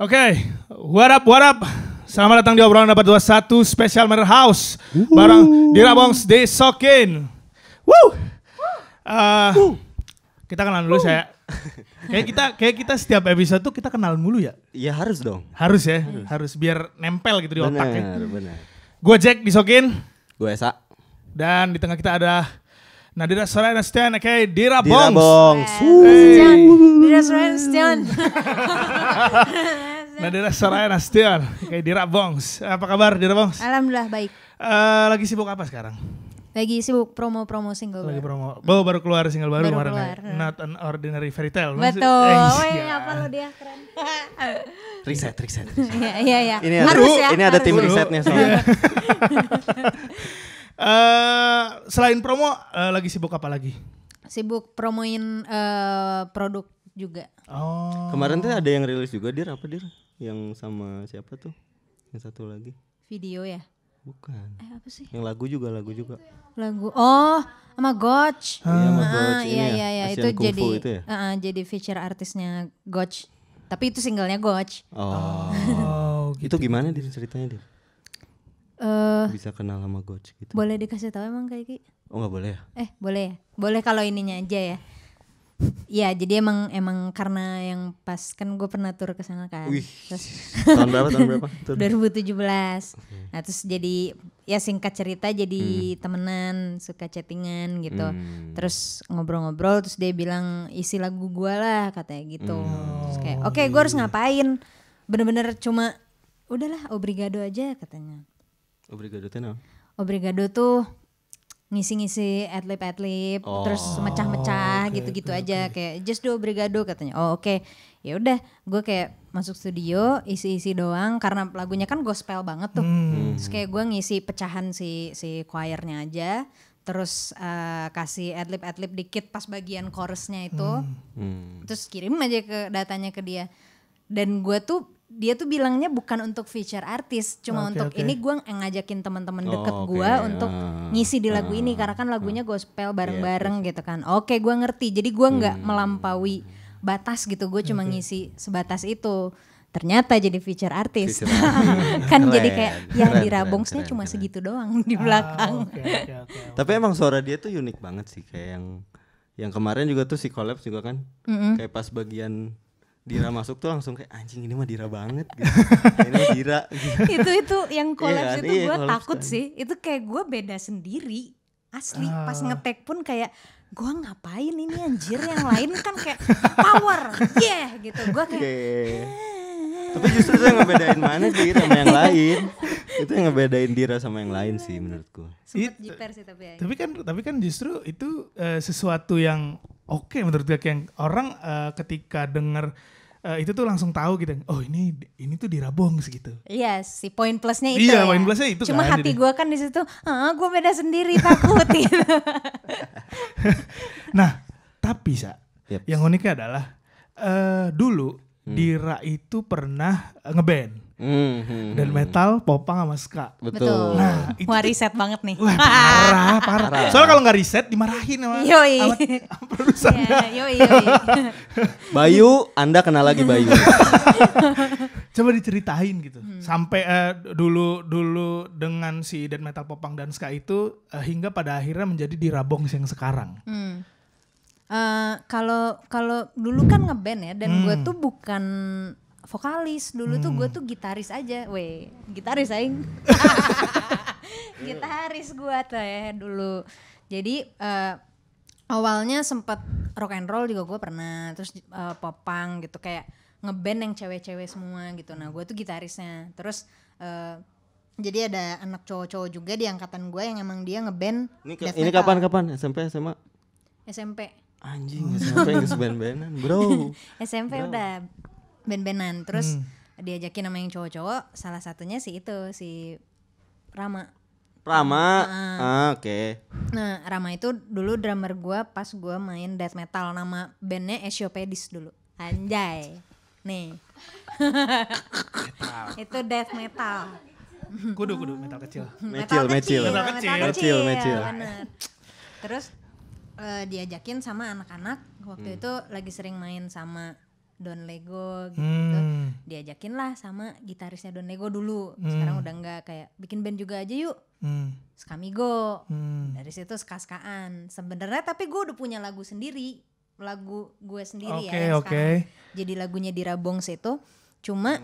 Oke, what up? Selamat datang di obrolan dapat 21 Special Matter House bareng Dira Bongs Desokin. Kita kenalan dulu saya. Kayak kita setiap episode tuh kita kenalan dulu ya. Iya harus dong. Harus ya, harus biar nempel gitu di otak ya. Benar. Gue Jack Desokin. Gue Esa. Dan di tengah kita ada Nadira Soraya Nastian, kayak Dira Dira Bongs. Bongs. Dira Soraya Nastian. Nadira Soraya Nastian, kayak Dira Bongs. Apa kabar Dira Bongs? Alhamdulillah baik. Lagi sibuk apa sekarang? Lagi sibuk promo single. Lagi promo. Baru keluar single baru kemarin ya. Not an Ordinary Fairy Tale. Betul. Apa lo dia keren. Riset. Iya. Ini harus ya. Ini ada tim risetnya soalnya. Selain promo, lagi sibuk apa lagi? Sibuk promoin produk juga. Oh. Kemarin tuh ada yang rilis juga Dir, apa Dir? Yang sama siapa tuh? Yang satu lagi. Video ya? Bukan. Apa sih? Yang lagu juga. Lagu. Oh, sama Gotch. Iya, sama Gotch. Iya. Itu Asian Kung Fu itu ya? jadi feature artisnya Gotch. Tapi itu singlenya Gotch. Oh. Gitu. Itu gimana Dir ceritanya Dir? Bisa kenal sama Gotch gitu. Boleh dikasih tahu emang kayak gitu? Oh nggak boleh ya? Boleh ya? Boleh kalau ininya aja ya. Iya, jadi emang karena yang pas kan gue pernah tur ke sana kan. Wih. Terus, Tahun berapa? 2017. Nah, terus jadi ya singkat cerita jadi temenan, suka chattingan gitu. Terus ngobrol-ngobrol terus dia bilang isi lagu gue lah katanya gitu. Terus kayak oke, gue harus ngapain? Bener-bener cuma udahlah Obrigado aja katanya. Obrigado tenang. Obrigado tuh ngisi-ngisi adlib terus mecah-mecah gitu-gitu aja kayak just do Obrigado katanya. Oke. Ya udah, gue kayak masuk studio isi-isi doang karena lagunya kan gospel banget tuh. Terus kayak gue ngisi pecahan si choirnya aja. Terus kasih adlib dikit pas bagian chorusnya itu. Terus kirim aja ke datanya ke dia. Dan dia tuh bilangnya bukan untuk feature artis, cuma untuk ini gue ngajakin teman-teman deket gue untuk ngisi di lagu ini karena kan lagunya gospel bareng-bareng gitu kan. Oke, gue ngerti. Jadi gue nggak melampaui batas gitu, gue cuma ngisi sebatas itu. Ternyata jadi feature artis. Kan jadi kayak ya Dira Bongsnya cuma segitu doang di belakang. Okay. Tapi emang suara dia tuh unik banget sih, kayak yang kemarin juga tuh si collab juga kan. Kayak pas bagian Dira masuk tuh langsung kayak anjing ini mah Dira banget gitu. Ini mah Dira gitu. itu yang collab itu gue takut kan. sih. Itu kayak gue beda sendiri. Asli pas ngetek pun kayak gue ngapain ini anjir, yang lain kan kayak power. Gitu. Gue kayak Tapi justru itu yang ngebedain mana Dira sama yang lain. Itu yang ngebedain Dira sama yang lain sih menurut gue. sempet jiper sih tapi ya. Tapi kan justru itu sesuatu yang oke menurut gue, yang orang ketika dengar itu tuh langsung tahu gitu. Oh ini tuh Dira Bongs gitu. Iya, si poin plusnya itu. Iya, ya. poin plusnya itu. Cuma kan, hati gue kan di situ, gue beda sendiri takut gitu. Nah, tapi Yep. yang uniknya adalah dulu Dira itu pernah ngeband. Dan metal, popang sama ska. Betul. Nah, itu Wah, riset banget nih. wah, parah. Soalnya kalau nggak riset dimarahin sama produsernya. Yoi. Bayu, Anda kenal lagi Bayu. Coba diceritain gitu. Sampai dulu dengan si death metal, popang dan ska itu hingga pada akhirnya menjadi Dira Bongs yang sekarang. Kalau dulu kan ngeband ya, dan gue tuh bukan vokalis, dulu tuh gue tuh gitaris aja, gitaris aing. Gitaris gue tuh ya dulu. Jadi awalnya sempet rock and roll juga gue pernah, terus popang gitu kayak ngeband yang cewek-cewek semua gitu. Nah gue tuh gitarisnya. Terus jadi ada anak cowok-cowok juga di angkatan gue yang emang dia ngeband. Ini kapan? SMP, SMA? SMP. Anjing, SMP nggak band-bandan, bro. SMP udah band-bandan. Terus diajakin sama yang cowok-cowok, salah satunya si Rama. Oke. Nah Rama itu dulu drummer gue pas gue main death metal. Nama bandnya Esiopedis dulu. Anjay. Nih. Itu death metal. Kudu metal kecil. Mecil. Bener. Terus diajakin sama anak-anak waktu itu lagi sering main sama Don Lego gitu. Diajakin lah sama gitarisnya Don Lego dulu. Sekarang udah enggak, kayak bikin band juga aja yuk. Skamigo. Dari situ ska-skaan. Sebenarnya tapi gue udah punya lagu sendiri. Lagu gue sendiri ya sekarang. Jadi lagunya Dira Bongs itu cuma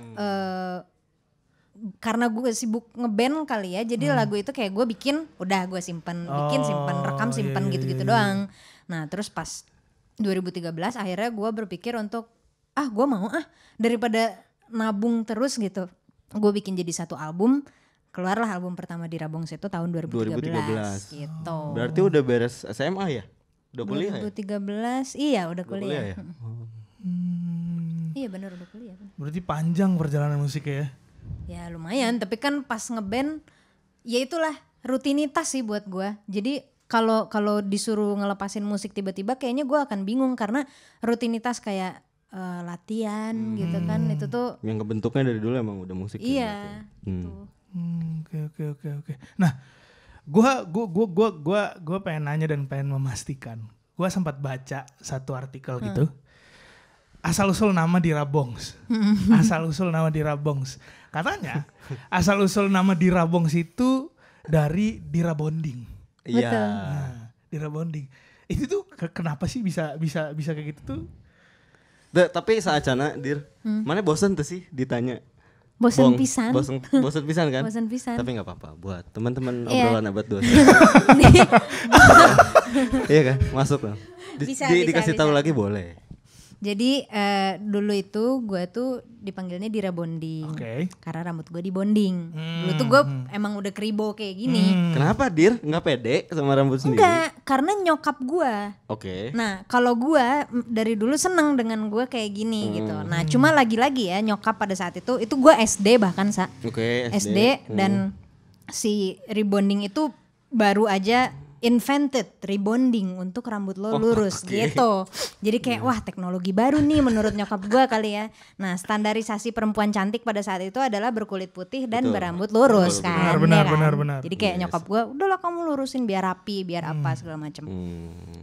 karena gue sibuk ngeband kali ya, jadi lagu itu kayak gue bikin, udah gue simpen, rekam simpen gitu-gitu doang. Nah terus pas 2013 akhirnya gue berpikir untuk gue mau daripada nabung terus gitu, gue bikin jadi satu album. Keluarlah album pertama Dira Bongs itu tahun 2013 gitu. Berarti udah beres SMA ya? Udah kuliah 2013 ya? Iya udah kuliah ya? Iya benar udah kuliah. Berarti panjang perjalanan musiknya ya? Ya lumayan, tapi kan pas ngeband ya itulah rutinitas sih buat gue. Jadi kalau disuruh ngelepasin musik tiba-tiba kayaknya gue akan bingung karena rutinitas kayak latihan gitu kan, itu tuh yang kebentuknya dari dulu emang udah musik. Iya. Oke. Nah, gue pengen nanya dan pengen memastikan. Gue sempat baca satu artikel gitu. Asal-usul nama Dira Bongs. Asal-usul nama Dira Bongs. Katanya asal-usul nama Dira Bongs itu dari Dira Bonding. Iya. Nah, Dira Bonding. Itu tuh kenapa sih bisa kayak gitu tuh? Tapi saacana Dir, mana bosan tuh sih ditanya? Bosan pisan. Bosan pisan kan? Bosan pisan. Tapi nggak apa-apa buat teman-teman obrolan abad 2. Iya kan? Masuk lah. Dikasih tahu lagi boleh. Jadi dulu itu gue tuh dipanggilnya Dira Bonding. Karena rambut gue dibonding. Dulu tuh gue emang udah kribo kayak gini. Kenapa Dir? Nggak pede sama rambut sendiri? Enggak, karena nyokap gue. Nah kalau gue dari dulu seneng dengan gue kayak gini gitu. Nah cuma lagi-lagi ya nyokap pada saat itu gue SD bahkan SD. Dan si rebonding itu baru aja invented rebonding untuk rambut lo lurus gitu. Jadi kayak wah teknologi baru nih menurut nyokap gue kali ya. Nah standarisasi perempuan cantik pada saat itu adalah berkulit putih dan berambut lurus kan. Benar. Jadi kayak nyokap gue udahlah kamu lurusin biar rapi biar apa segala macam.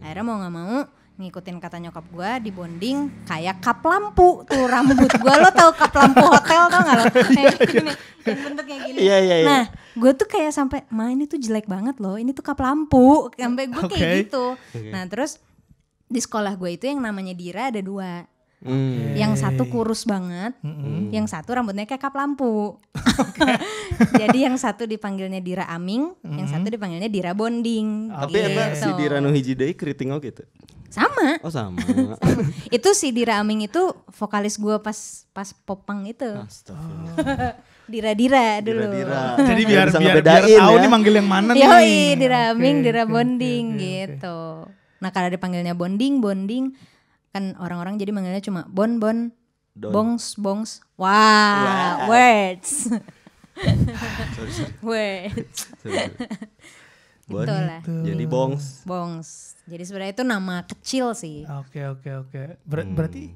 Akhirnya mau gak mau ngikutin kata nyokap gue dibonding kayak kap lampu tuh rambut gue. Lo tau kap lampu hotel tau gak lo? Kayak gini, yang bentuknya gini. Nah gue tuh kayak sampai ini tuh jelek banget loh, ini tuh kap lampu, sampai gue kayak gitu. Nah terus di sekolah gue itu yang namanya Dira ada 2. Yang satu kurus banget, yang satu rambutnya kayak kap lampu. Jadi yang satu dipanggilnya Dira Aming, yang satu dipanggilnya Dira Bonding. Tapi emang si Dira nu hiji deui keriting oge gitu. Sama. Oh sama. Itu si Dira Aming itu vokalis gue pas popang itu. Dira dulu. Jadi biar tahu ya. nih manggil yang mana nih. Yoi, Dira Aming, Dira Bonding gitu. Nah kalau dipanggilnya Bonding kan orang-orang jadi manggilnya cuma Bon, Bongs. Wah, words. Words. Itulah. Jadi Bongs. Jadi sebenarnya itu nama kecil sih. Oke. Berarti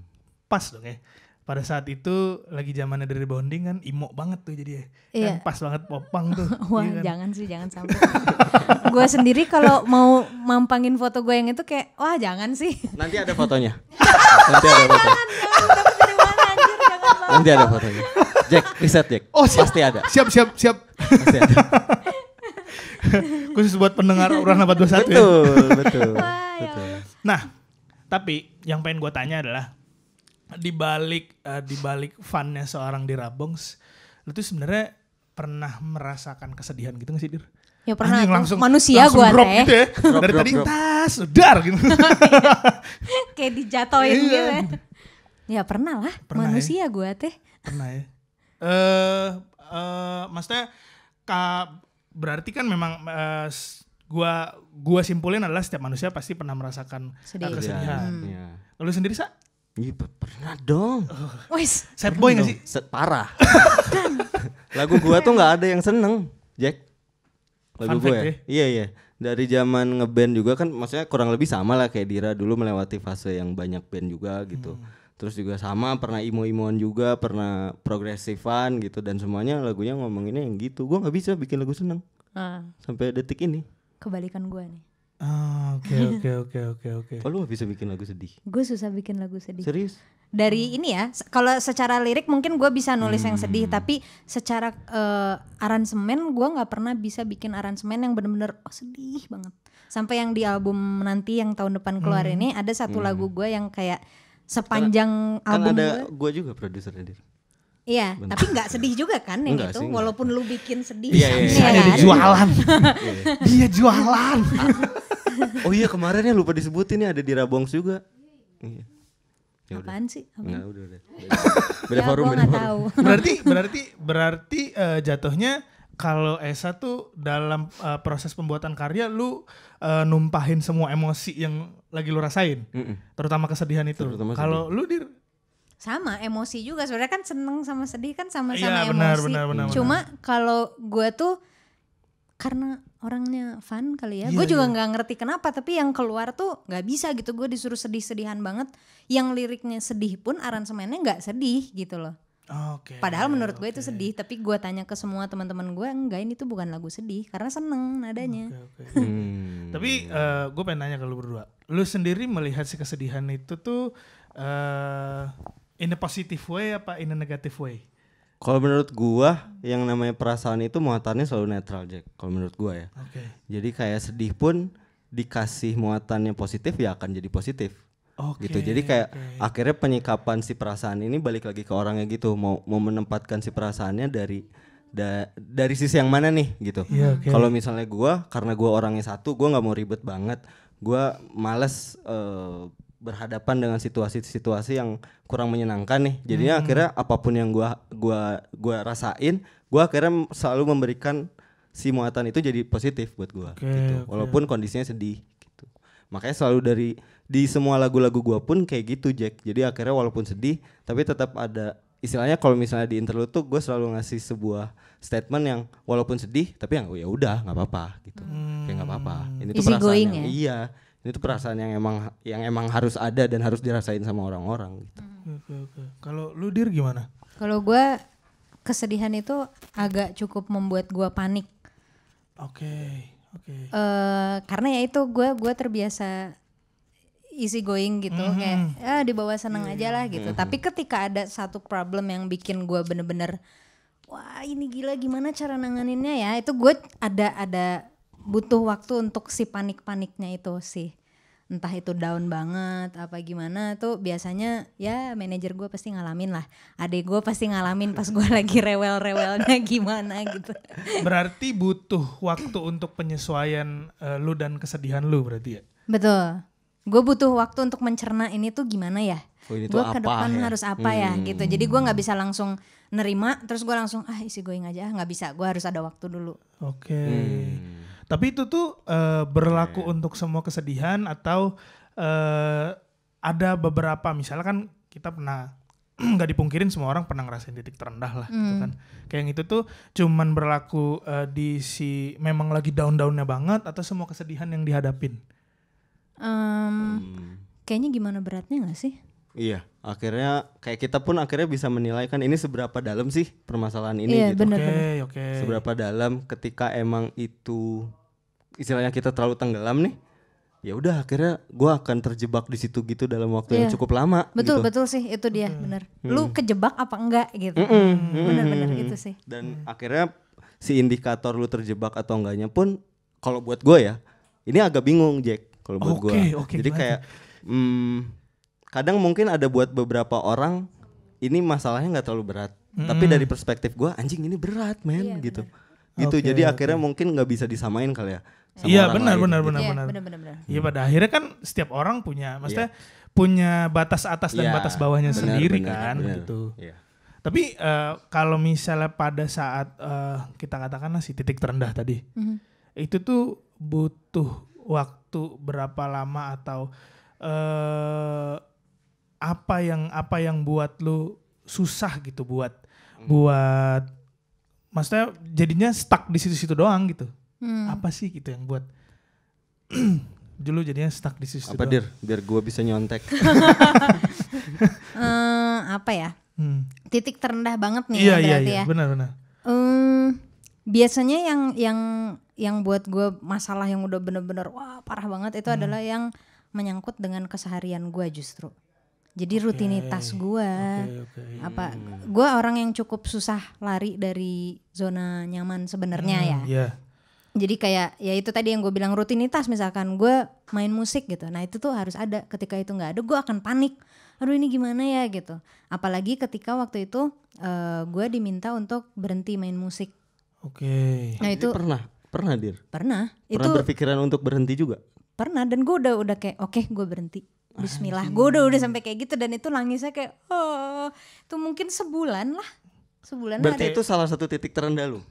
pas dong ya. Pada saat itu lagi zamannya dari bonding kan emo banget tuh jadi kan pas banget popang tuh. Wah jangan sampai. Gue sendiri kalau mau mampangin foto gue yang itu kayak wah jangan sih. Nanti ada fotonya. Nanti ada fotonya. Jack, riset Jack. Oh siap. Pasti ada. Siap. Pasti ada. Khusus buat pendengar Urang 421 Betul. Nah, tapi yang pengen gue tanya adalah di balik funnya seorang Dira Bongs, lu tuh sebenarnya pernah merasakan kesedihan gitu nggak sih Dir? Ya pernah. Langsung manusia gue drop teh. Gitu ya. Dari tadi tas, udar gitu. Kayak dijatoin gitu. Ya pernah lah. Manusia ya? Gue teh. Pernah ya. Maksudnya berarti kan memang gua simpulin adalah setiap manusia pasti pernah merasakan kesedihan. Lu sendiri Sa? Iya pernah dong. Sad boy gak sih? Parah. Lagu gua tuh gak ada yang seneng Jack. Lagu gue ya? Iya. Dari zaman ngeband juga kan maksudnya kurang lebih sama lah kayak Dira dulu melewati fase yang banyak band juga gitu. Terus juga sama pernah emo-emoan juga, pernah progresifan gitu, dan semuanya lagunya ngomonginnya yang gitu. Gue nggak bisa bikin lagu seneng sampai detik ini. Kebalikan gue nih. Oke. Oh, lu gak bisa bikin lagu sedih? Gue susah bikin lagu sedih. Serius? Dari ini ya, kalau secara lirik mungkin gue bisa nulis yang sedih, tapi secara aransemen gue nggak pernah bisa bikin aransemen yang bener-bener sedih banget. Sampai yang di album nanti yang tahun depan keluar ini ada satu lagu gue yang kayak sepanjang album kan ada gue juga produsernya Dir. Iya, tapi nggak sedih juga kan yang Enggak itu, sih, walaupun lu bikin sedih. Iya. Saya kan? jualan. Dia jualan. Oh iya, kemarin ya lupa disebutin nih ada di Rabongs juga. Iya. Apaan sih? Enggak, udah. Beda Ya, forum, gua beda nggak forum. tahu. Berarti jatuhnya kalau Esa tuh dalam proses pembuatan karya lu numpahin semua emosi yang lagi lu rasain, terutama kesedihan itu. Kalau lu Dir? Sama emosi juga, sebenarnya kan seneng sama sedih kan sama-sama Iya, emosi. benar. Cuma kalau gue tuh karena orangnya fun kali ya, gue juga nggak ngerti kenapa, tapi yang keluar tuh nggak bisa gitu. Gue disuruh sedih-sedihan banget, yang liriknya sedih pun aransemennya nggak sedih gitu loh. Padahal menurut gue itu sedih, tapi gue tanya ke semua teman-teman gue, enggak, ini tuh bukan lagu sedih karena seneng nadanya. Tapi gue pengen nanya ke lu berdua, lu sendiri melihat si kesedihan itu tuh in a positive way apa in a negative way? Kalau menurut gua yang namanya perasaan itu muatannya selalu netral, Jack. Kalau menurut gua ya. Jadi kayak sedih pun dikasih muatannya positif ya akan jadi positif. Gitu. Jadi kayak akhirnya penyikapan si perasaan ini balik lagi ke orangnya gitu. Mau menempatkan si perasaannya dari sisi yang mana nih gitu. Kalau misalnya gua, karena gua orangnya satu, gua nggak mau ribet banget. Gua males berhadapan dengan situasi-situasi yang kurang menyenangkan nih. Jadinya akhirnya apapun yang gua rasain, gua akhirnya selalu memberikan si muatan itu jadi positif buat gua gitu. Walaupun kondisinya sedih gitu. Makanya selalu di semua lagu-lagu gua pun kayak gitu, Jack. Jadi akhirnya walaupun sedih tapi tetap ada istilahnya, kalau misalnya di interlude tuh gue selalu ngasih sebuah statement yang walaupun sedih tapi yang ya udah nggak apa-apa gitu. Kayak nggak apa-apa. Ini tuh perasaan yang iya. Ini tuh perasaan yang emang harus ada dan harus dirasain sama orang-orang gitu. Kalau lu Dir gimana? Kalau gue kesedihan itu agak cukup membuat gue panik. Karena ya itu gue terbiasa easy going gitu, kayak dibawa seneng aja lah gitu. Tapi ketika ada satu problem yang bikin gue bener-bener wah ini gila gimana cara nanganinnya ya, itu gue ada butuh waktu untuk si panik-paniknya itu sih. Entah itu down banget apa gimana tuh biasanya ya manajer gue pasti ngalamin lah. Adek gue pasti ngalamin pas gue lagi rewel-rewelnya gimana gitu. Berarti butuh waktu untuk penyesuaian lu dan kesedihan lu berarti ya? Betul. Gue butuh waktu untuk mencerna ini tuh gimana ya. Gue ke depan harus apa ya gitu. Jadi gue gak bisa langsung nerima terus gue langsung easy going aja. Gak bisa, gue harus ada waktu dulu. Tapi itu tuh berlaku untuk semua kesedihan atau ada beberapa, misalnya kan kita pernah nggak dipungkirin semua orang pernah ngerasain titik terendah lah gitu kan. Kayak yang itu tuh cuman berlaku di si memang lagi down-downnya banget atau semua kesedihan yang dihadapin? Kayaknya gimana beratnya gak sih? Iya, akhirnya kayak kita pun akhirnya bisa menilai kan ini seberapa dalam sih permasalahan ini gitu. Bener. Seberapa dalam ketika emang itu istilahnya kita terlalu tenggelam nih. Ya udah akhirnya gue akan terjebak di situ gitu dalam waktu yang cukup lama. Betul gitu. sih itu dia bener. Lu kejebak apa enggak gitu. Bener gitu sih. Dan akhirnya si indikator lu terjebak atau enggaknya pun kalau buat gue ya ini agak bingung, Jack. Kalau buat gue. Jadi kayak kadang mungkin ada buat beberapa orang ini masalahnya nggak terlalu berat, tapi dari perspektif gue anjing ini berat men gitu. Gitu jadi akhirnya mungkin nggak bisa disamain kali ya. Iya benar. Iya pada akhirnya kan setiap orang punya, maksudnya punya batas atas dan batas bawahnya sendiri kan gitu. Tapi kalau misalnya pada saat kita katakanlah si titik terendah tadi, itu tuh butuh waktu berapa lama atau apa yang buat lu susah gitu buat maksudnya jadinya stuck di situ-situ doang gitu. Apa sih gitu yang buat Dulu jadinya stuck di situ. Apa Dir? Biar gue bisa nyontek. Apa ya? Titik terendah banget nih Iya, berarti iya, ya. benar. Biasanya yang buat gue masalah yang udah bener-bener wah parah banget itu adalah yang menyangkut dengan keseharian gue justru. Jadi rutinitas gue, gue orang yang cukup susah lari dari zona nyaman sebenarnya ya. Yeah. Jadi kayak ya itu tadi yang gue bilang rutinitas, misalkan gue main musik gitu, nah itu tuh harus ada. Ketika itu nggak ada, gue akan panik. Aduh ini gimana ya gitu. Apalagi ketika waktu itu gue diminta untuk berhenti main musik. Oke. Nah itu pernah Dir? Pernah. Pernah Itu berpikiran untuk berhenti juga? pernah, dan gue udah kayak oke, gue berhenti. Bismillah, gue udah sampai kayak gitu, dan itu nangisnya kayak itu mungkin sebulan lah. Berarti itu salah satu titik terendah lu?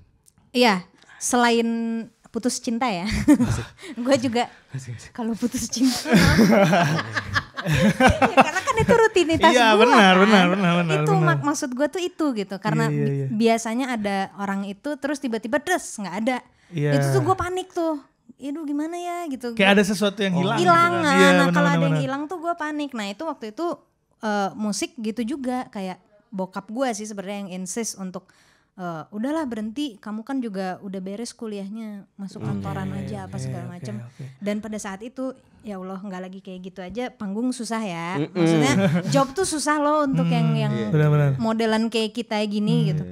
Iya, selain putus cinta ya. Gue juga kalau putus cinta ya, karena kan itu rutinitas gue. Iya benar. Itu maksud gue tuh itu gitu, karena biasanya ada orang itu terus tiba-tiba nggak ada. Itu tuh gue panik tuh. Aduh gimana ya gitu. Kayak ada sesuatu yang hilang. Hilang gitu kan. nah kalau ada yang hilang tuh gue panik. Nah itu waktu itu musik gitu juga, kayak bokap gue sih sebenarnya yang insist untuk udahlah berhenti, kamu kan juga udah beres kuliahnya, masuk kantoran aja apa segala macam. Dan pada saat itu ya Allah, nggak lagi kayak gitu aja, panggung susah ya. Maksudnya job tuh susah loh untuk yang modelan kayak kita gini gitu.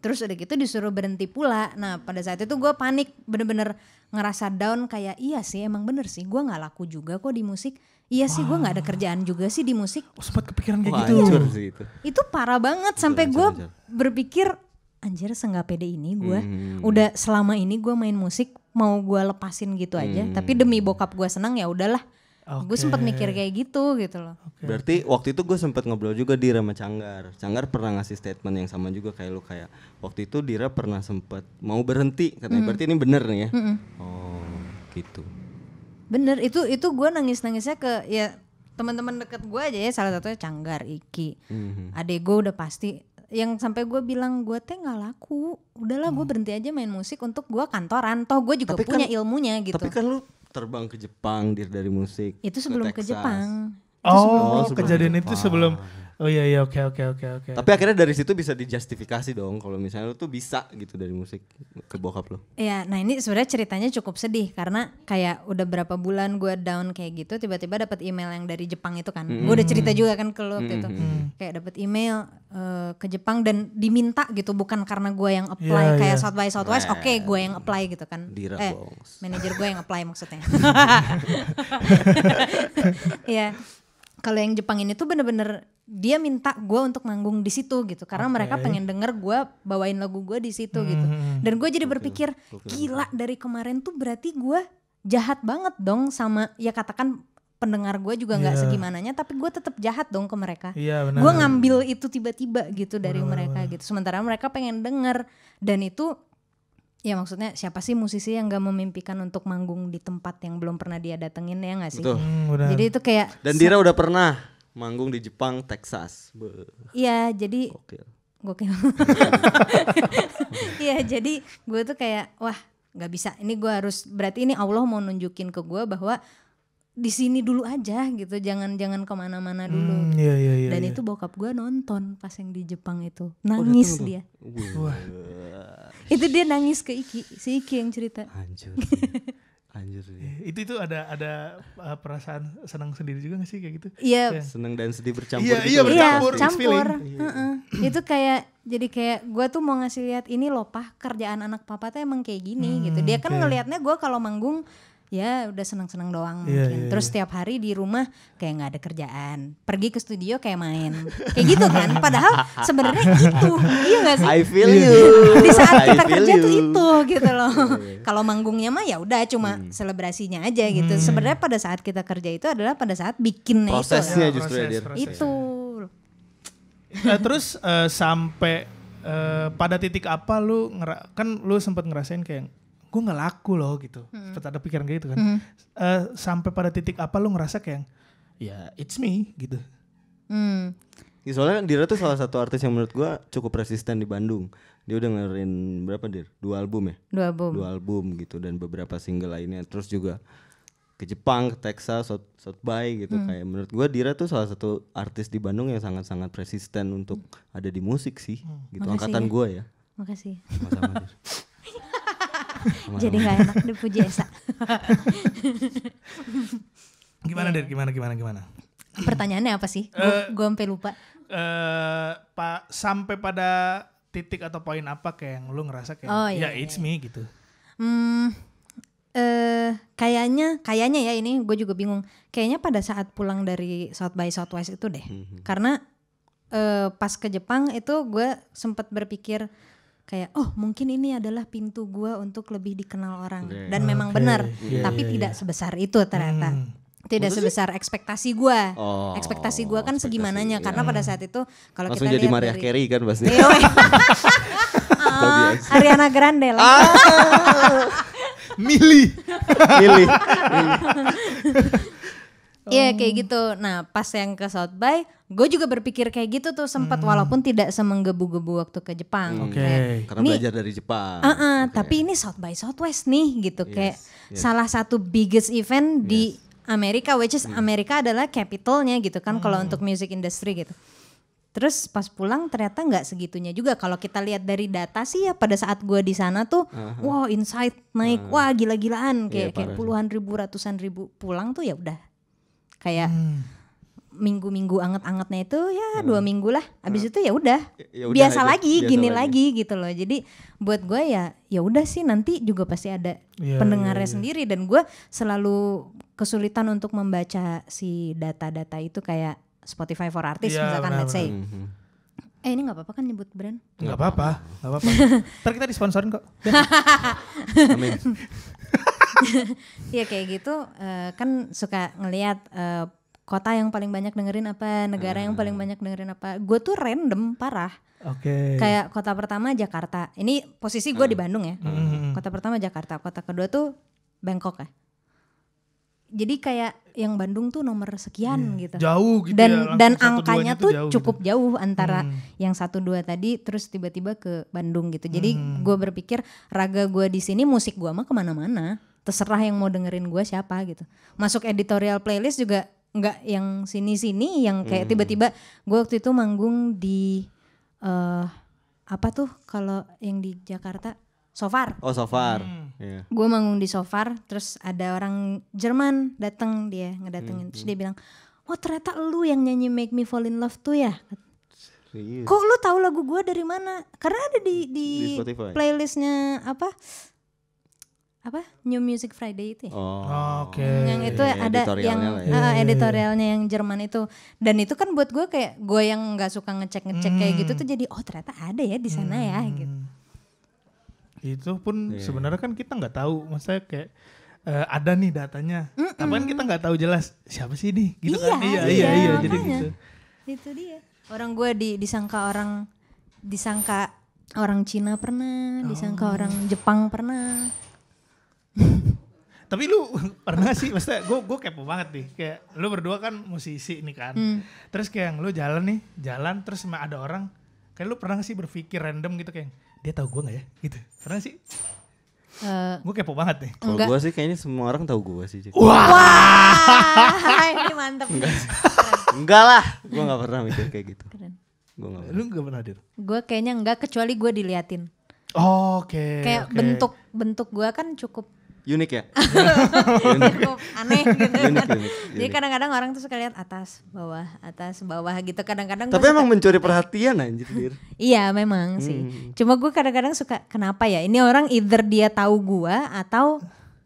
Terus udah gitu disuruh berhenti pula. Nah pada saat itu gue panik, bener-bener ngerasa down, kayak iya sih emang bener sih gue gak laku juga kok di musik. Iya sih gue gak ada kerjaan juga sih di musik. Sempat kepikiran kayak gitu. Hancur sih itu. Itu parah banget, sampai gue berpikir anjir senggak pede ini gue. Udah selama ini gue main musik mau gue lepasin gitu aja. Tapi demi bokap gue senang ya udahlah. Gue sempat mikir kayak gitu loh. Berarti waktu itu gue sempat ngobrol juga Dira sama Canggar. Canggar pernah ngasih statement yang sama juga kayak lu, kayak waktu itu Dira pernah sempat mau berhenti katanya. Berarti ini bener nih ya. Oh gitu. Bener, itu gue nangisnya ke ya teman-teman deket gue aja ya, salah satunya Canggar, Iki. Adek gue udah pasti, yang sampai gue bilang gue teh nggak laku, udahlah gue berhenti aja main musik untuk gue kantoran, toh gue juga tapi punya kan, ilmunya gitu. Tapi kan lu terbang ke Jepang dari musik. Itu sebelum ke Jepang. Kejadian itu sebelum. Oh iya oke. Tapi akhirnya dari situ bisa dijustifikasi dong kalau misalnya lu tuh bisa gitu dari musik ke bokap lu. Iya, nah ini sebenarnya ceritanya cukup sedih karena kayak udah berapa bulan gue down kayak gitu, tiba-tiba dapat email yang dari Jepang itu kan. Gue udah cerita juga kan ke lu waktu itu. Kayak dapat email ke Jepang dan diminta gitu, bukan karena gue yang apply kayak South by Southwest. Oke, gue yang apply gitu kan. Manajer gue yang apply maksudnya. Iya. Kalau yang Jepang ini tuh bener-bener dia minta gue untuk manggung di situ gitu, karena mereka pengen denger gue bawain lagu gue di situ gitu. Dan gue jadi berpikir gila, dari kemarin tuh berarti gue jahat banget dong sama, ya katakan pendengar gue juga nggak segimananya, tapi gue tetap jahat dong ke mereka. Gue ngambil itu tiba-tiba gitu dari mereka gitu, sementara mereka pengen denger. Dan itu ya maksudnya siapa sih musisi yang gak memimpikan untuk manggung di tempat yang belum pernah dia datengin, ya gak sih? Jadi itu kayak. Dan Dira udah pernah manggung di Jepang, Texas. Iya jadi gokil. Iya jadi gue tuh kayak wah gak bisa, ini gue harus, berarti ini Allah mau nunjukin ke gue bahwa di sini dulu aja gitu, jangan kemana-mana dulu. Dan itu bokap gue nonton pas yang di Jepang itu, nangis dia. Itu dia nangis ke Iki, si Iki yang cerita. Anjir. Itu ada perasaan senang sendiri juga gak sih kayak gitu? Iya. Senang dan sedih bercampur. Iya bercampur. Itu kayak jadi kayak gue tuh mau ngasih lihat ini loh Pah, kerjaan anak papa tuh emang kayak gini gitu. Dia kan ngelihatnya gue kalau manggung ya udah senang-senang doang mungkin. Terus setiap hari di rumah kayak nggak ada kerjaan, pergi ke studio kayak main, kayak gitu kan. Padahal sebenarnya itu, iya nggak sih? I feel you. Di saat kita kerja tuh itu gitu loh. Kalau manggungnya mah ya udah cuma selebrasinya aja gitu. Sebenarnya pada saat kita kerja itu adalah pada saat bikinnya prosesnya itu. Justru ya. Itu. Terus sampai pada titik apa lu kan lu sempat ngerasain kayak gue nggak laku loh gitu, sempat ada pikiran kayak gitu kan. Sampai pada titik apa lu ngerasa kayak ya it's me gitu. Ya, soalnya Dira tuh salah satu artis yang menurut gue cukup resisten di Bandung. Dia udah ngeluarin berapa Dir? 2 album ya? 2 album. 2 album gitu, dan beberapa single lainnya. Terus juga ke Jepang, ke Texas, South by gitu. Kayak menurut gue Dira tuh salah satu artis di Bandung yang sangat-sangat persisten untuk ada di musik sih. Gitu. Makasih Angkatan ya. gue ya. Makasih. Sama-sama, Dir. Jadi gak enak dipuji Esa. Gimana Dir? Gimana? Pertanyaannya apa sih? Gue sampai lupa. Pak sampai pada titik atau poin apa kayak yang lu ngerasa kayak it's me gitu. Kayaknya ya ini gue juga bingung. Kayaknya pada saat pulang dari South by Southwest itu deh. Karena pas ke Jepang itu gue sempat berpikir kayak mungkin ini adalah pintu gue untuk lebih dikenal orang. Dan memang benar. Tapi tidak sebesar itu ternyata. Tidak sebesar ekspektasi gue. Ekspektasi gue kan segimananya. Karena pada saat itu kalau kita lihat jadi Mariah Carey kan pasti. Ariana Grande lah. Milih. Iya kayak gitu. Nah pas yang ke South by, gue juga berpikir kayak gitu tuh sempat walaupun tidak semenggebu-gebu waktu ke Jepang. Karena belajar dari Jepang. Tapi ini South by Southwest nih gitu. Kayak salah satu biggest event di Amerika, which is Amerika adalah capitalnya gitu kan kalau untuk music industry gitu. Terus pas pulang ternyata nggak segitunya juga. Kalau kita lihat dari data sih ya pada saat gue di sana tuh, wow insight naik, wah gila-gilaan kayak puluhan ribu, ratusan ribu. Pulang tuh ya udah kayak minggu-minggu anget-angetnya itu ya 2 minggu lah. Abis itu ya udah biasa lagi, gini lagi gitu loh. Jadi buat gue ya udah sih nanti juga pasti ada pendengarnya sendiri. Dan gue selalu kesulitan untuk membaca si data-data itu kayak Spotify for Artists misalkan let's say. Ini gak apa-apa kan nyebut brand? Gak apa-apa. Ntar kita disponsorin kok. Amin. Ya kayak gitu kan suka ngelihat kota yang paling banyak dengerin apa, negara yang paling banyak dengerin apa. Gue tuh random parah. Kayak kota pertama Jakarta. Ini posisi gue di Bandung ya. Kota pertama Jakarta, kota kedua tuh Bangkok ya. Jadi kayak yang Bandung tuh nomor sekian gitu. Jauh gitu dan angkanya tuh cukup gitu. jauh antara yang 1-2 tadi terus tiba-tiba ke Bandung gitu. Jadi gue berpikir raga gue di sini musik gue mah kemana-mana. Terserah yang mau dengerin gue siapa gitu. Masuk editorial playlist juga nggak yang sini-sini yang kayak tiba-tiba gue waktu itu manggung di apa tuh kalau yang di Jakarta Sofar. Sofar. Gue manggung di Sofar, terus ada orang Jerman datang dia ngedatengin, terus dia bilang, ternyata lu yang nyanyi Make Me Fall in Love tuh ya. Kok lu tahu lagu gue dari mana? Karena ada di playlistnya apa New Music Friday itu ya. Yang itu ada yang editorialnya yang Jerman itu. Dan itu kan buat gue kayak gue yang nggak suka ngecek kayak gitu tuh jadi ternyata ada ya di sana ya gitu. Itu pun sebenarnya kan kita nggak tahu, maksudnya kayak ada nih datanya, tapi kan kita nggak tahu jelas siapa sih nih, gitu kan? Iya, jadi gitu. Itu dia. Orang gue disangka orang Cina pernah, disangka orang Jepang pernah. Tapi lu pernah sih, maksudnya gue kepo banget nih, kayak lu berdua kan musisi nih kan, terus kayak lu jalan terus ada orang, kayak lu pernah gak sih berpikir random gitu kayak dia tahu gue nggak ya gitu, pernah sih? Gue kepo banget nih. Kalau gue sih kayaknya semua orang tahu gue sih. Wah, ini mantep. Enggak lah, gue nggak pernah mikir kayak gitu. Lu nggak pernah Dir? Gue kayaknya enggak, kecuali gue diliatin. Kayak bentuk gue kan cukup unik ya. Cukup aneh gitu. Unik. Jadi kadang-kadang orang tuh suka lihat atas bawah gitu. Kadang-kadang. Tapi emang mencuri perhatian anjir. Iya memang sih. Cuma gue kadang-kadang suka kenapa ya? Ini orang either dia tahu gue atau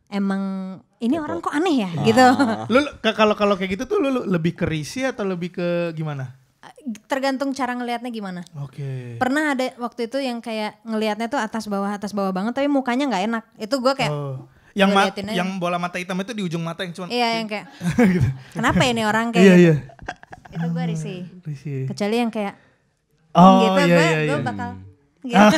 emang ini orang kok aneh ya gitu. Lu kalau kayak gitu tuh lu lebih ke risih atau lebih ke gimana? Tergantung cara ngelihatnya gimana. Pernah ada waktu itu yang kayak ngelihatnya tuh atas bawah banget tapi mukanya nggak enak. Itu gue kayak yang bola mata hitam itu di ujung mata yang cuma yang kayak gitu. Kenapa ini orang kayak gitu? Itu gue risih. Kecuali yang kayak gitu gue bakal gitu.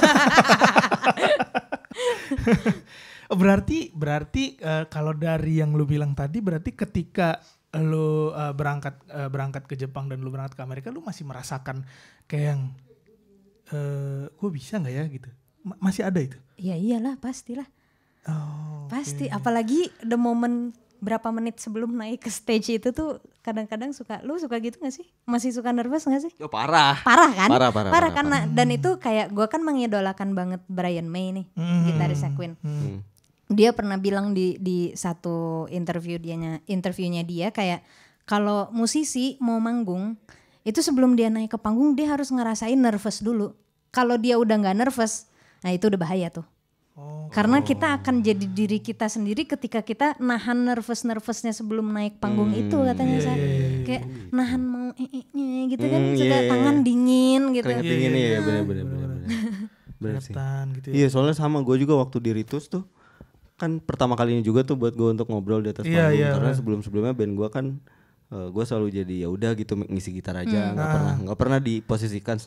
Berarti kalau dari yang lu bilang tadi berarti ketika lu berangkat ke Jepang dan lu berangkat ke Amerika lu masih merasakan kayak yang gue bisa nggak ya gitu, masih ada itu? Ya iyalah pastilah. Pasti apalagi the moment berapa menit sebelum naik ke stage itu tuh kadang-kadang lu suka gitu gak sih? Masih suka nervous gak sih? Oh, parah. Parah kan? Parah Karena dan itu kayak gue kan mengidolakan banget Brian May nih, gitaris Queen. Dia pernah bilang di satu interviewnya dia kayak kalau musisi mau manggung itu sebelum dia naik ke panggung dia harus ngerasain nervous dulu. Kalau dia udah nggak nervous, nah itu udah bahaya tuh. Karena kita akan jadi diri kita sendiri ketika kita nahan nervousnya sebelum naik panggung itu katanya saya. Kayak nahan mau gitu kan, sudah tangan dingin gitu. Keringet dingin ya, benar. Benar sih. Gitu ya. Iya, soalnya sama gue juga waktu di Ritus tuh kan pertama kalinya juga tuh buat gue untuk ngobrol di atas panggung karena sebelumnya band gue kan gue selalu jadi ya udah gitu ngisi gitar aja, nggak pernah diposisikan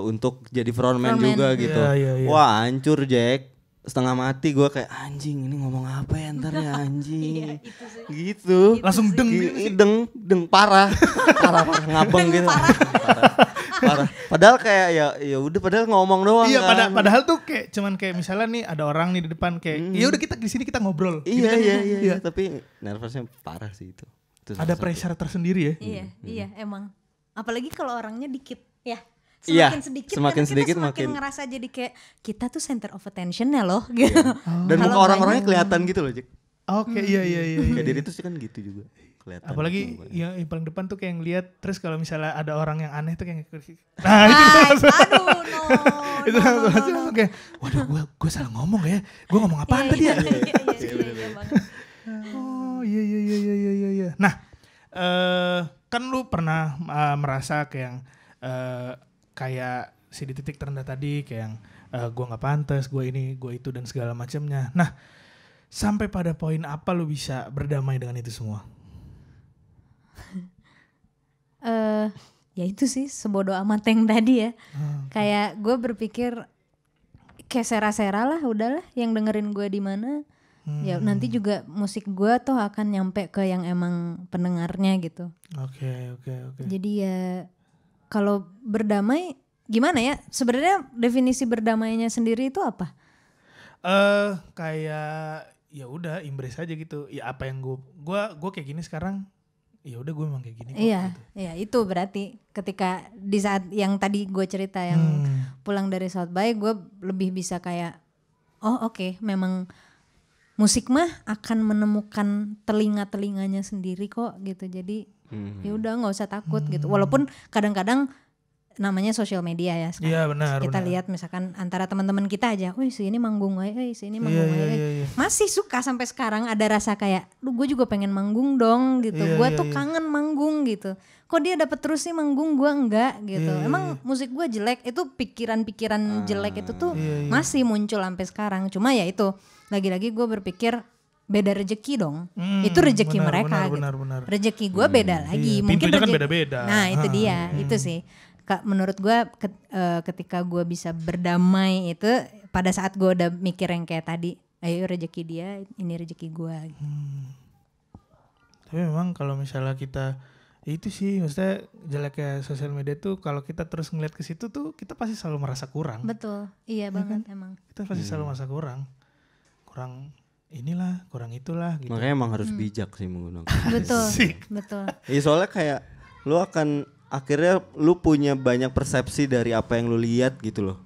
untuk jadi frontman juga gitu. Wah, hancur Jack. Setengah mati gue kayak anjing ini ngomong apa ya ntar ya anjing gitu langsung deng parah ngabeng gitu parah padahal kayak ya udah padahal ngomong doang kan. Padahal tuh kayak cuman kayak misalnya nih ada orang nih di depan kayak ya udah kita di sini kita ngobrol iya tapi nervousnya parah sih itu ada pressure tersendiri ya. Iya emang apalagi kalau orangnya dikit ya. Semakin sedikit makin ngerasa jadi kayak kita tuh center of attention-nya loh gitu. Dan muka orang-orangnya kelihatan gitu loh, Jack. Oke, iya. Kayak diri itu sih kan gitu juga. Kelihatan. Apalagi yang paling depan tuh kayak ngeliat terus kalau misalnya ada orang yang aneh tuh kayak itu langsung kayak waduh gue salah ngomong ya. Gue ngomong apaan tadi ya? Oh, iya. Nah, kan lu pernah merasa kayak kayak si di titik terendah tadi kayak yang gue nggak pantas, gue ini, gue itu dan segala macamnya. Nah, sampai pada poin apa lu bisa berdamai dengan itu semua? Ya itu sih sebodoh amat yang tadi ya. Kayak gue berpikir kayak sera-sera lah, udahlah yang dengerin gue di mana. Ya nanti juga musik gue tuh akan nyampe ke yang emang pendengarnya gitu. Oke. Jadi ya kalau berdamai gimana ya? Sebenarnya definisi berdamainya sendiri itu apa? Kayak ya udah embrace aja gitu. Ya apa yang gue kayak gini sekarang. Ya udah gue memang kayak gini kok. Iya, gitu. Iya itu berarti ketika di saat yang tadi gue cerita yang pulang dari South by gue lebih bisa kayak oke, memang musik mah akan menemukan telinga-telinganya sendiri kok gitu. Jadi ya udah nggak usah takut gitu. Walaupun kadang-kadang namanya sosial media ya sekarang. Iya benar. Kita lihat misalkan antara teman-teman kita aja, wih si ini manggung wae, si ini manggung wae. Iya. Masih suka sampai sekarang ada rasa kayak, gue juga pengen manggung dong gitu. Gue tuh kangen manggung gitu. Kok dia dapat terus sih manggung, gue enggak gitu. Emang musik gue jelek, itu pikiran-pikiran jelek itu tuh masih muncul sampai sekarang. Cuma ya itu lagi-lagi gue berpikir beda rezeki dong. Itu rezeki mereka gitu. Benar. Rezeki gue beda lagi. Mungkin pintunya kan beda-beda. Nah itu dia, itu sih. Menurut gue ketika gue bisa berdamai itu pada saat gue udah mikir yang kayak tadi, ayo rezeki dia, ini rezeki gue. Tapi memang kalau misalnya kita itu sih maksudnya jeleknya sosial media tuh kalau kita terus ngeliat ke situ tuh kita pasti selalu merasa kurang. Betul, iya banget emang. Kita pasti selalu merasa kurang inilah, kurang itulah gitu. Makanya emang harus bijak sih menggunakan. Betul. Iya soalnya kayak lu akan akhirnya lu punya banyak persepsi dari apa yang lu lihat gitu loh.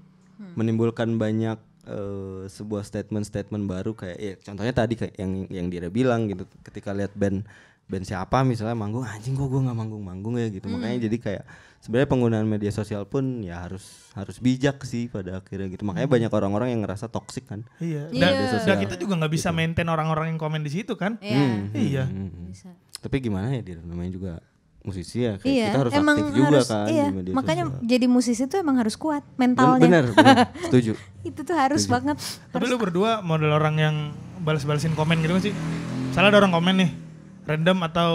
Menimbulkan banyak sebuah statement baru kayak ya, contohnya tadi kayak yang dia bilang gitu ketika lihat band siapa misalnya manggung anjing kok gue nggak manggung ya gitu. Makanya jadi kayak sebenarnya penggunaan media sosial pun ya harus bijak sih pada akhirnya gitu. Makanya banyak orang-orang yang ngerasa toksik kan. Iya. Dan kita juga nggak bisa maintain orang-orang yang komen di situ kan. Iya. Bisa. Tapi gimana ya dia namanya juga musisi ya kayak iya, kita harus emang aktif juga kan iya, di media makanya sosial. Jadi musisi tuh emang harus kuat mentalnya. Bener, setuju. Itu tuh harus banget. Tapi lu berdua model orang yang balas-balasin komen gitu kan sih? Salah ada orang komen nih, random atau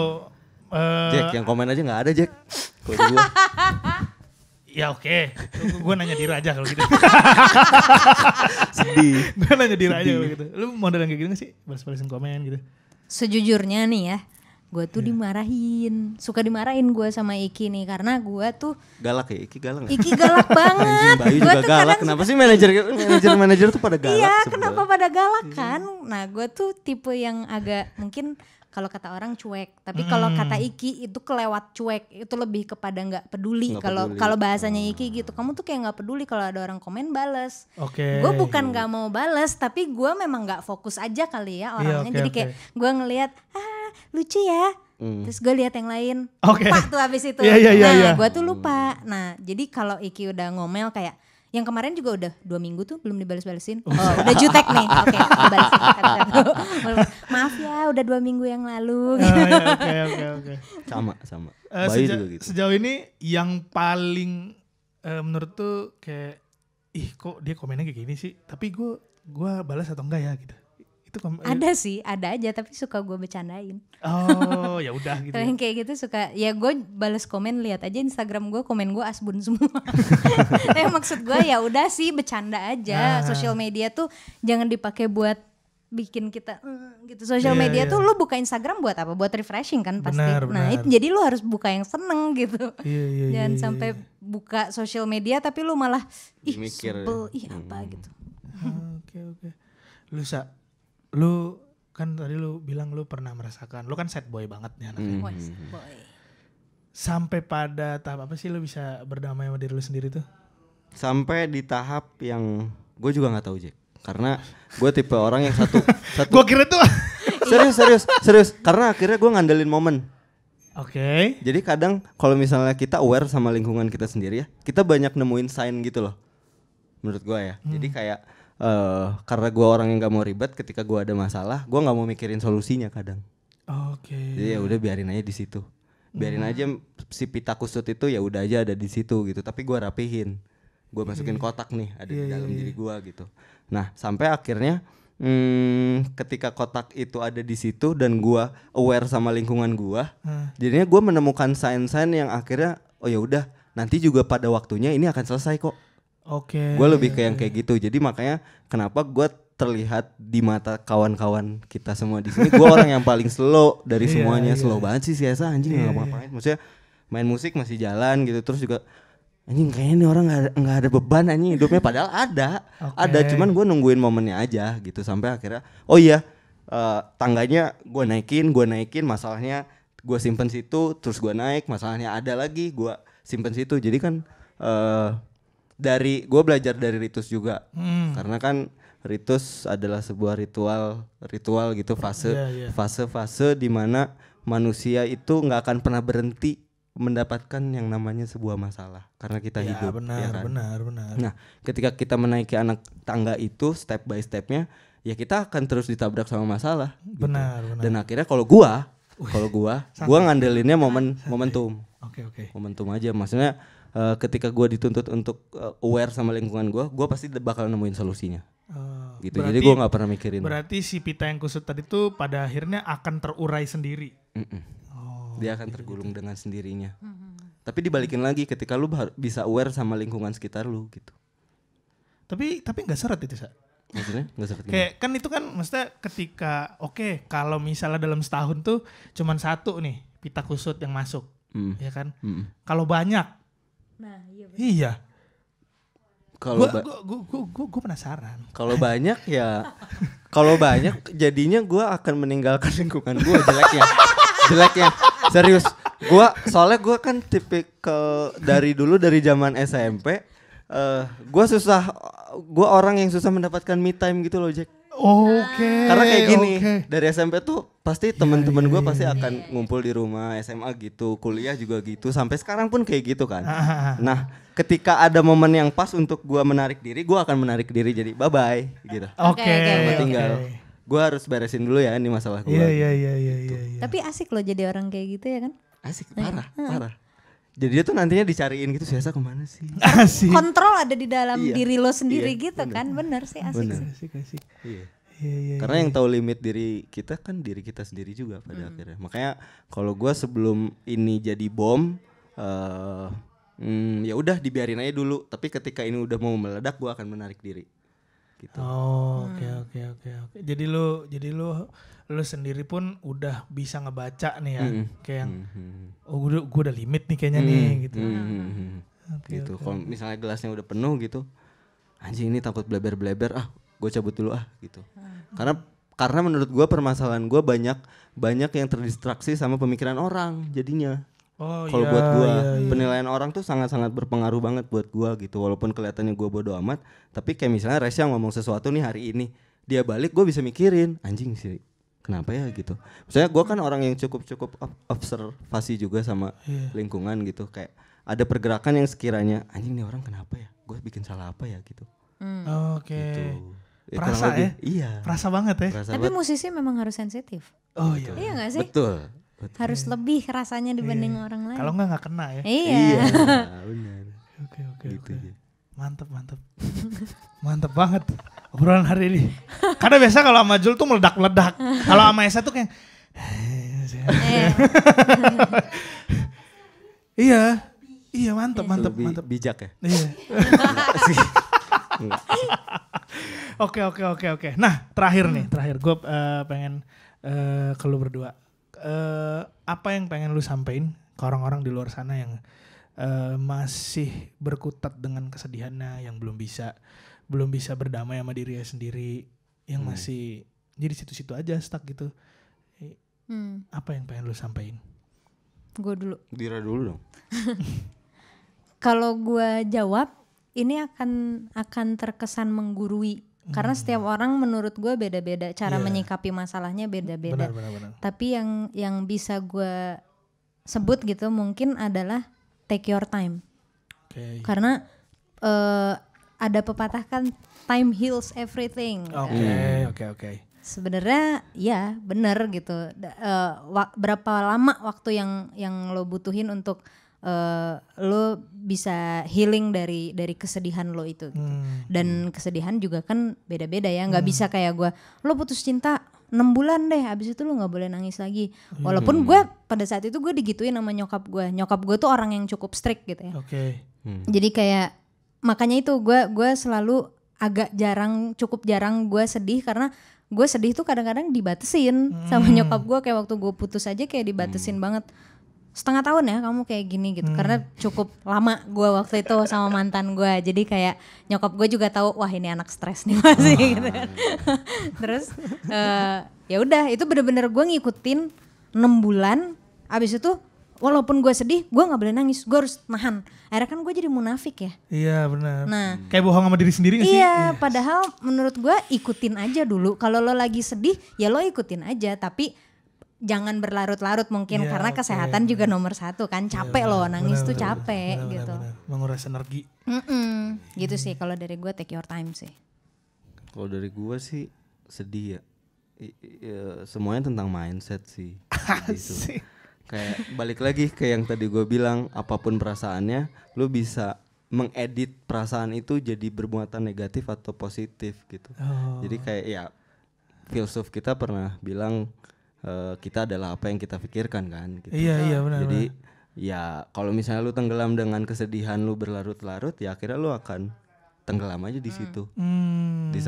Jack yang komen aja nggak ada Jack. Ya oke. Gue nanya Dira aja kalau gitu. Sedih. Gue nanya Dira aja kalau gitu. Lu model yang kayak gitu gak sih? Balas-balasin komen gitu. Sejujurnya nih ya, gue tuh dimarahin. Suka dimarahin gue sama Iki nih. Karena gue tuh galak ya, Iki galak. Iki galak banget. Bayu juga galak. Kenapa sih manajer tuh pada galak? Iya kenapa pada galak kan. Nah gue tuh tipe yang agak mungkin kalau kata orang cuek. Tapi kalau kata Iki itu kelewat cuek, itu lebih kepada nggak peduli. Kalau bahasanya Iki gitu, kamu tuh kayak nggak peduli kalau ada orang komen bales. Gue bukan nggak mau bales, tapi gue memang nggak fokus aja kali ya orangnya. Jadi kayak gue ngelihat lucu ya. Terus gue lihat yang lain, lupa tuh habis itu. Gue tuh lupa. Nah jadi kalau Iki udah ngomel kayak yang kemarin juga udah 2 minggu tuh belum dibales-balesin. Udah jutek nih. Oke, dibalesin. Maaf ya, udah 2 minggu yang lalu. Oke. Sama. Bayu juga gitu. Sejauh ini yang paling menurut tuh kayak kok dia komennya kayak gini sih, tapi gue balas atau enggak ya gitu. Ada sih, ada aja tapi suka gue bercandain. Oh ya udah gitu. Kalau yang kayak gitu suka, ya gue balas komen, lihat aja Instagram gue, komen gue asbun semua. Maksud gue ya udah sih bercanda aja. Sosial media tuh jangan dipakai buat bikin kita gitu. Sosial media tuh lu buka Instagram buat apa? Buat refreshing kan pasti. Nah jadi lu harus buka yang seneng gitu. Jangan sampai buka sosial media tapi lu malah sebel, apa gitu. Oke. Lu kan tadi lu bilang lu pernah merasakan, lu kan sad boy banget nih anaknya. Boy. Sampai pada tahap apa sih lu bisa berdamai sama diri lu sendiri tuh? Sampai di tahap yang gue juga nggak tahu Jack, karena gue tipe orang yang satu. Gue kira tuh. serius, karena akhirnya gue ngandelin momen. Oke. Jadi kadang kalau misalnya kita aware sama lingkungan kita sendiri ya, kita banyak nemuin sign gitu loh, menurut gue ya. Jadi kayak karena gue orang yang gak mau ribet, ketika gue ada masalah gue gak mau mikirin solusinya kadang. Jadi ya udah biarin aja di situ, biarin aja si pita kusut itu ya udah aja ada di situ gitu, tapi gue rapihin, gue masukin kotak nih ada di dalam diri gue gitu. Nah sampai akhirnya ketika kotak itu ada di situ dan gue aware sama lingkungan gue, jadinya gue menemukan sign-sign yang akhirnya oh ya udah nanti juga pada waktunya ini akan selesai kok. Gue lebih ke yang kayak gitu. Jadi makanya kenapa gue terlihat di mata kawan-kawan kita semua di sini, gue orang yang paling slow dari semuanya. Slow banget sih Esa, anjing nggak ngapain. Maksudnya main musik masih jalan gitu, terus juga anjing kayaknya ini orang nggak ada beban anjing hidupnya, padahal ada. Cuman gue nungguin momennya aja gitu sampai akhirnya tangganya gue naikin, masalahnya gue simpen situ, terus gue naik, masalahnya ada lagi gue simpen situ. Jadi kan gue belajar dari Ritus juga, karena kan Ritus adalah sebuah ritual gitu, fase di mana manusia itu nggak akan pernah berhenti mendapatkan yang namanya sebuah masalah karena kita hidup. Benar. Nah, ketika kita menaiki anak tangga itu step by stepnya, ya kita akan terus ditabrak sama masalah. Benar. Gitu. Dan akhirnya kalau gua ngandelinnya momentum. Oke. Momentum aja, maksudnya ketika gue dituntut untuk aware sama lingkungan gue pasti bakal nemuin solusinya. Gitu. Jadi gue nggak pernah mikirin. Berarti si pita yang kusut tadi tuh pada akhirnya akan terurai sendiri. Dia akan tergulung dengan sendirinya. Tapi dibalikin lagi ketika lu bisa aware sama lingkungan sekitar lu gitu. Tapi nggak seret itu Sa. Maksudnya nggak seret. Kayak kan itu kan maksudnya ketika kalau misalnya dalam setahun tuh cuman 1 nih pita kusut yang masuk, ya kan? Kalau banyak. Nah, iya. Kalau gue penasaran. Kalau banyak jadinya gue akan meninggalkan lingkungan gue jeleknya. Serius. Soalnya gue kan tipikal dari zaman SMP, gue orang yang susah mendapatkan me time gitu loh Jack. Karena kayak gini, dari SMP tuh pasti teman-teman gue pasti akan ngumpul di rumah, SMA gitu, kuliah juga gitu, sampai sekarang pun kayak gitu kan. Nah, ketika ada momen yang pas untuk gue menarik diri, gue akan menarik diri jadi bye bye gitu. Tinggal gue harus beresin dulu ya ini masalah gue. Iya. Tapi asik loh jadi orang kayak gitu ya kan? Asik parah. Jadi dia tuh nantinya dicariin gitu, Siasa kemana sih? Asik. Kontrol ada di dalam diri lo sendiri gitu kan, bener sih asik. Asik. Iya. Karena yang tahu limit diri kita kan diri kita sendiri juga pada akhirnya. Makanya kalau gue sebelum ini jadi bom, ya udah dibiarin aja dulu. Tapi ketika ini udah mau meledak, gue akan menarik diri. Gitu. Oke. Jadi lu sendiri pun udah bisa ngebaca nih ya, kayak yang gue udah limit nih kayaknya nih gitu. Gitu. Kalau misalnya gelasnya udah penuh gitu, anjing ini takut bleber, gue cabut dulu gitu. Karena karena menurut gue permasalahan gue banyak yang terdistraksi sama pemikiran orang jadinya. Kalau buat gue penilaian orang tuh sangat-sangat berpengaruh banget buat gue gitu. Walaupun kelihatannya gue bodo amat, tapi kayak misalnya Resya ngomong sesuatu nih hari ini, dia balik gue bisa mikirin, anjing sih kenapa ya gitu. Misalnya gue kan orang yang cukup observasi juga sama lingkungan gitu. Kayak ada pergerakan yang sekiranya anjing nih orang kenapa ya, gue bikin salah apa ya gitu. Oke. Gitu. Perasa ya? Iya. Perasa banget ya. Tapi musisi memang harus sensitif. Oh iya. Iya gak sih? Betul. Harus lebih rasanya dibanding orang lain. Kalau nggak kena ya. Iya. Benar. Oke. Gitu. Mantap. Mantap banget obrolan hari ini. Karena biasa kalau sama Jul tuh meledak-meledak. Kalau sama Esa tuh kayak Iya, mantap. Bijak ya? Iya. Oke. Nah, terakhir gue pengen ke lu berdua. Apa yang pengen lu sampein ke orang-orang di luar sana yang masih berkutat dengan kesedihannya, yang belum bisa berdamai sama dirinya sendiri, yang masih jadi situ-situ aja stuck gitu. Apa yang pengen lu sampein? Gue dulu. Dira dulu dong. Kalau gue jawab, ini akan terkesan menggurui. Karena setiap orang menurut gue beda-beda, cara menyikapi masalahnya beda-beda. Benar. Tapi yang bisa gue sebut gitu mungkin adalah take your time. Okay. Karena ada pepatah kan, time heals everything. Oke. Sebenarnya ya benar gitu. Berapa lama waktu yang lo butuhin untuk lo bisa healing dari kesedihan lo itu gitu. Dan kesedihan juga kan beda-beda ya, nggak bisa kayak gue lo putus cinta 6 bulan deh abis itu lo nggak boleh nangis lagi. Walaupun gue pada saat itu gue digituin sama nyokap gue tuh orang yang cukup strict gitu ya. Jadi kayak makanya itu gue selalu cukup jarang gue sedih, karena gue sedih tuh kadang-kadang dibatesin sama nyokap gue. Kayak waktu gue putus aja kayak dibatesin banget, 1/2 tahun ya kamu kayak gini gitu. Karena cukup lama gue waktu itu sama mantan gue. Jadi kayak nyokap gue juga tahu, wah ini anak stres nih masih gitu kan. Terus ya udah itu bener-bener gue ngikutin 6 bulan. Abis itu walaupun gue sedih, gue gak boleh nangis, gue harus nahan. Akhirnya kan gue jadi munafik ya. Iya benar. Nah, kayak bohong sama diri sendiri gak sih? Iya, padahal menurut gue ikutin aja dulu. Kalau lo lagi sedih, ya lo ikutin aja. Tapi jangan berlarut-larut mungkin, karena kesehatan juga nomor 1 kan. Capek lo nangis tuh capek gitu. Benar. Menguras energi. Gitu sih kalau dari gue, take your time sih. Kalau dari gue sih sedih ya. Semuanya tentang mindset sih. Gitu. Kayak balik lagi ke yang tadi gue bilang, apapun perasaannya, lu bisa mengedit perasaan itu jadi bermuatan negatif atau positif gitu. Jadi kayak ya filsuf kita pernah bilang kita adalah apa yang kita pikirkan kan gitu. Iya benar. Jadi ya kalau misalnya lu tenggelam dengan kesedihan lu berlarut-larut, ya akhirnya lu akan tenggelam aja di situ. Di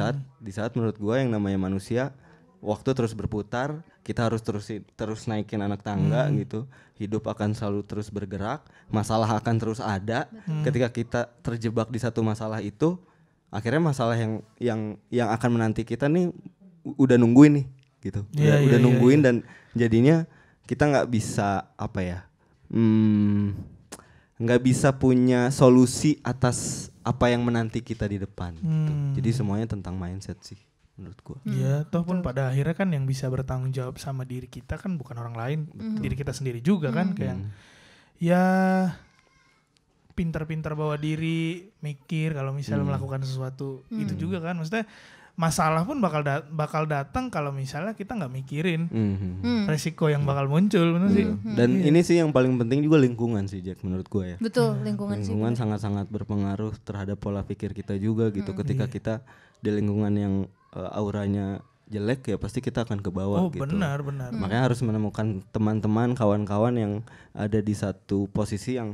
saat menurut gue yang namanya manusia, waktu terus berputar, kita harus terus naikin anak tangga gitu. Hidup akan selalu terus bergerak, masalah akan terus ada. Ketika kita terjebak di satu masalah itu, akhirnya masalah yang akan menanti kita nih udah nungguin nih gitu. Udah nungguin. Dan jadinya kita nggak bisa nggak bisa punya solusi atas apa yang menanti kita di depan gitu. Jadi semuanya tentang mindset sih menurut gua. Iya, toh pun pada akhirnya kan yang bisa bertanggung jawab sama diri kita kan bukan orang lain, diri kita sendiri juga kan. Kayak ya pintar-pintar bawa diri, mikir kalau misalnya melakukan sesuatu itu juga kan. Maksudnya masalah pun bakal datang kalau misalnya kita nggak mikirin resiko yang bakal muncul, benar sih. Dan ini sih yang paling penting juga lingkungan sih, Jack, menurut gue ya. Betul, lingkungan sangat-sangat berpengaruh terhadap pola pikir kita juga gitu. Ketika kita di lingkungan yang auranya jelek, ya pasti kita akan ke bawah gitu. Benar. Makanya harus menemukan teman-teman, kawan-kawan yang ada di satu posisi yang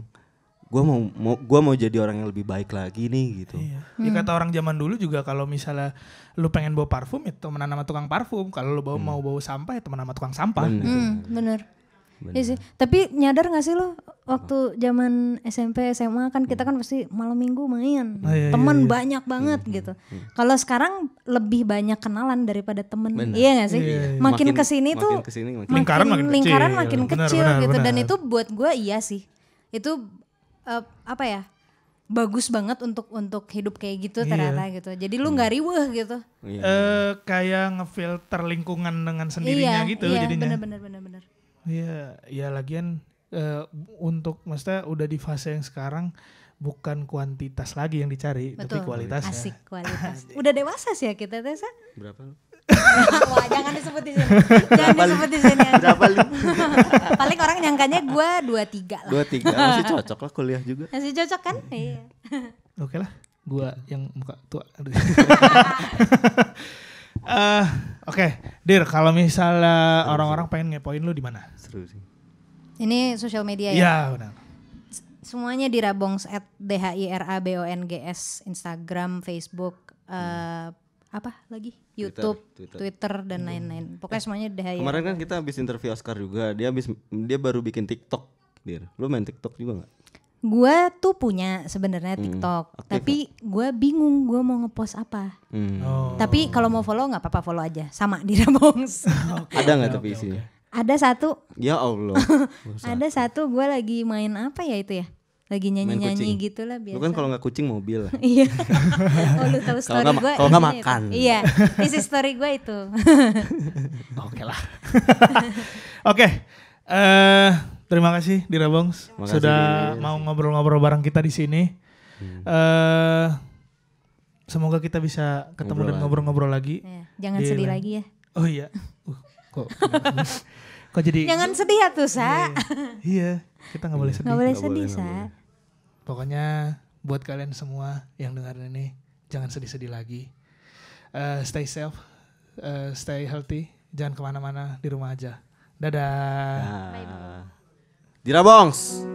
gue mau jadi orang yang lebih baik lagi nih gitu. Iya. Ya kata orang zaman dulu juga, kalau misalnya lu pengen bawa parfum ya temenan sama tukang parfum. Kalau lu mau bawa sampah ya temenan sama tukang sampah. Bener. Iya sih. Tapi nyadar gak sih lo waktu zaman SMP SMA kan kita kan pasti malam minggu main, teman banyak banget gitu. Kalau sekarang lebih banyak kenalan daripada temen, iya gak sih? Makin kesini tuh lingkaran makin kecil gitu. Dan itu buat gue iya sih. Itu apa ya? Bagus banget untuk hidup kayak gitu ternyata gitu. Jadi lu nggak riweuh gitu. Kayak ngefilter lingkungan dengan sendirinya gitu jadinya. Bener. Iya, ya lagian untuk maksudnya udah di fase yang sekarang bukan kuantitas lagi yang dicari, tapi kualitas. Asik kualitas. Udah dewasa sih ya kita Tessa. Berapa lu? Wah, jangan disebut di sini. Jangan disebut di sini. Berapa lu? Paling orang nyangkanya gue 23 lah. 23, masih cocok lah kuliah juga. Masih cocok kan? Iya. Oke lah, gue yang muka tua. Oke, Dir, kalau misalnya orang-orang pengen ngepoin lu di mana? Seru sih. Ini sosial media ya? Iya, benar. Semuanya di Rabongs @DHIRABONGS, Instagram, Facebook, apa lagi? YouTube, Twitter dan lain-lain. Pokoknya semuanya DHI. Kemarin kan kita habis interview Oscar juga. Dia baru bikin TikTok, Dir. Lu main TikTok juga enggak? Gue tuh punya sebenarnya TikTok, tapi gue bingung gue mau ngepost apa. Tapi kalau mau follow nggak apa-apa, follow aja, sama di Rabongs. Ada nggak tapi isinya? Ada satu. Ya Allah. Ada satu gue lagi main apa ya itu ya? Lagi nyanyi-nyanyi gitu lah biasa. Lu kan kalau nggak kucing mobil. Iya. Oh lu tahu story gue? Kalau nggak makan. Iya. Isi story gue itu. Oke lah. Oke. Terima kasih di Rabongs sudah mau ngobrol-ngobrol bareng kita di sini. Semoga kita bisa ketemu dan ngobrol-ngobrol lagi. Jangan sedih lagi ya. Oh iya. Kok jadi? Jangan sedih ya tuh Sa. Iya, kita nggak boleh sedih. Nggak boleh sedih Sa. Pokoknya buat kalian semua yang dengerin ini jangan sedih-sedih lagi. Stay safe, stay healthy, jangan kemana-mana, di rumah aja. Dadah. Di Rabongs.